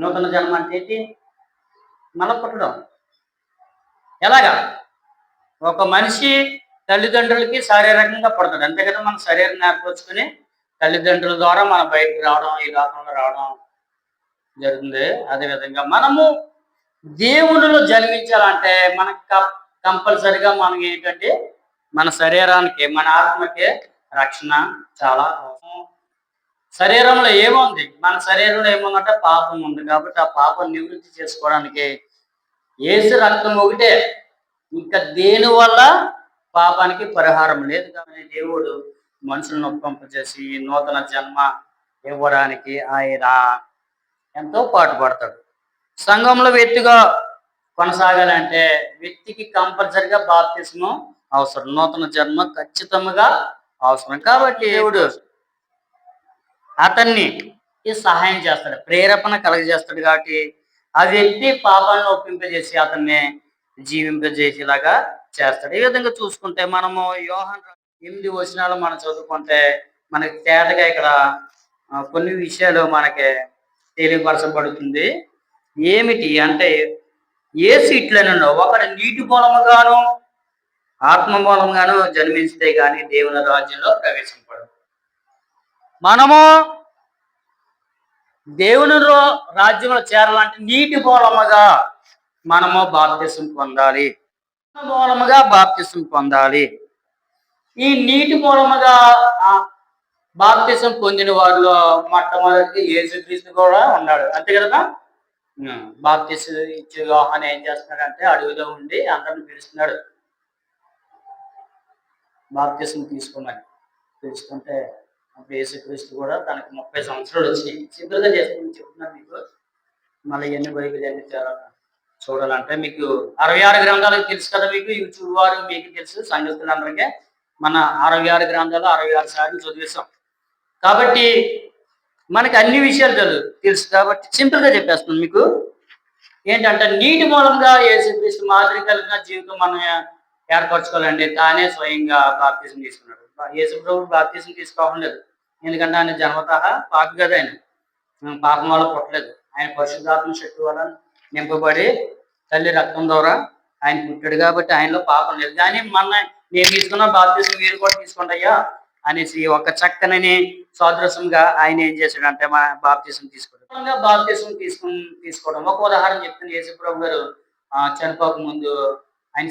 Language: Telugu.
నూతన జన్మ అంటే ఏంటి? మళ్ళా పుట్టడం. ఎలాగా? ఒక మనిషి తల్లిదండ్రులకి శారీరకంగా పుడతాడు. అంతే కదా! మన శరీరం ఏర్పరచుకొని తల్లిదండ్రుల ద్వారా మనం బయటికి రావడం, ఈ లోకంలో రావడం జరుగుతుంది. అదేవిధంగా మనము దేవునిలో జన్మించాలంటే మనకు కంపల్సరిగా మనం ఏంటంటే మన శరీరానికి, మన ఆత్మకి రక్షణ చాలా అవసరం. శరీరంలో ఏముంది? మన శరీరంలో ఏముందంటే పాపం ఉంది. కాబట్టి ఆ పాపం నివృత్తి చేసుకోవడానికి యేసు రక్తం ఒకటే. ఇంకా దేని వల్ల పాపానికి పరిహారం లేదు. కానీ దేవుడు మనుషులను ఒప్పింపజేసి నూతన జన్మ ఇవ్వడానికి ఆయన ఎంతో పాటుపడతాడు. సంఘంలో వ్యక్తిగా కొనసాగాలంటే వ్యక్తికి కంపల్సరిగా బాప్తిస్మం అవసరం. నూతన జన్మ ఖచ్చితంగా అవసరం. కాబట్టి దేవుడు అతన్ని సహాయం చేస్తాడు, ప్రేరేపణ కలగజేస్తాడు. కాబట్టి ఆ వ్యక్తి పాపాలను ఒప్పింపజేసి అతన్ని జీవింపజేసేలాగా చేస్తాడు. ఈ విధంగా చూసుకుంటే మనము యోహాను 8 వచనాలు మనం చదువుకుంటే మనకి తేటగా ఇక్కడ కొన్ని విషయాలు మనకి తెలియపరచబడుతుంది. ఏమిటి అంటే యేసు ఇట్లనెను, ఒకడు నీటి మూలముగాను ఆత్మ మూలంగాను జన్మిస్తే గాని దేవుని రాజ్యంలో ప్రవేశింపడు. మనము దేవుని రాజ్యంలో చేరాలంటే నీటి మూలముగా మనము బాప్తిసం పొందాలి. మూలముగా బాప్తిసం పొందాలి. ఈ నీటి మూలముగా బాప్తిసం పొందిన వారిలో మొట్టమొదటి యేసుక్రీస్తు కూడా ఉన్నాడు. అంతే కదా! బాప్తిసం ఇచ్చే యోహాను ఏం చేస్తున్నాడంటే అడవిలో ఉండి అందరిని పిలుస్తున్నాడు, బాప్తిసం తీసుకోమని. పిలుచుకుంటే అప్పుడు యేసుక్రీస్తు కూడా తనకు 30 సంవత్సరాలు వచ్చినాయి. సింపుల్గా చేసుకుని చెప్తున్నాను మీకు. మళ్ళీ ఎన్ని బైబిల్ ఎన్ని చూడాలంటే మీకు 66 గ్రంథాలు తెలుసు కదా మీకు. యూట్యూబ్ వారు మీకు తెలుసు, సంఘస్థులందరికీ మన 66 గ్రంథాలు 66 సార్లు చదివేశాం. కాబట్టి మనకి అన్ని విషయాలు తెలుసు. కాబట్టి సింపుల్గా చెప్పేస్తున్నాను మీకు. ఏంటంటే నీటి మూలంగా యేసుక్రీస్తు మాదిరి కలిగిన జీవితం మనం ఏర్పరచుకోవాలండి. తానే స్వయంగా బాప్తిసం తీసుకున్నాడు. యేసు ప్రభువు బాప్తిసం తీసుకోవడం లేదు. ఎందుకంటే ఆయన జన్మతః పాపి కదా. ఆయన పాపం వల్ల పుట్టలేదు. ఆయన పరిశుద్ధాత్మ శక్తి వల్ల నింపబడి తల్లి రక్తం ద్వారా ఆయన పుట్టాడు. కాబట్టి ఆయనలో పాపం లేదు. కానీ నేను తీసుకున్న బాప్తిసం మీరు కూడా తీసుకుంటాయ్యా అనేసి ఒక చక్కనని సాదృశ్యంగా ఆయన ఏం చేశాడంటే మా బాప్తిసం తీసుకోవడం. బాప్తిసం తీసుకోవడం ఒక ఉదాహరణ చెప్తున్న యేసు ప్రభు గారు చనిపోక ముందు ఆయన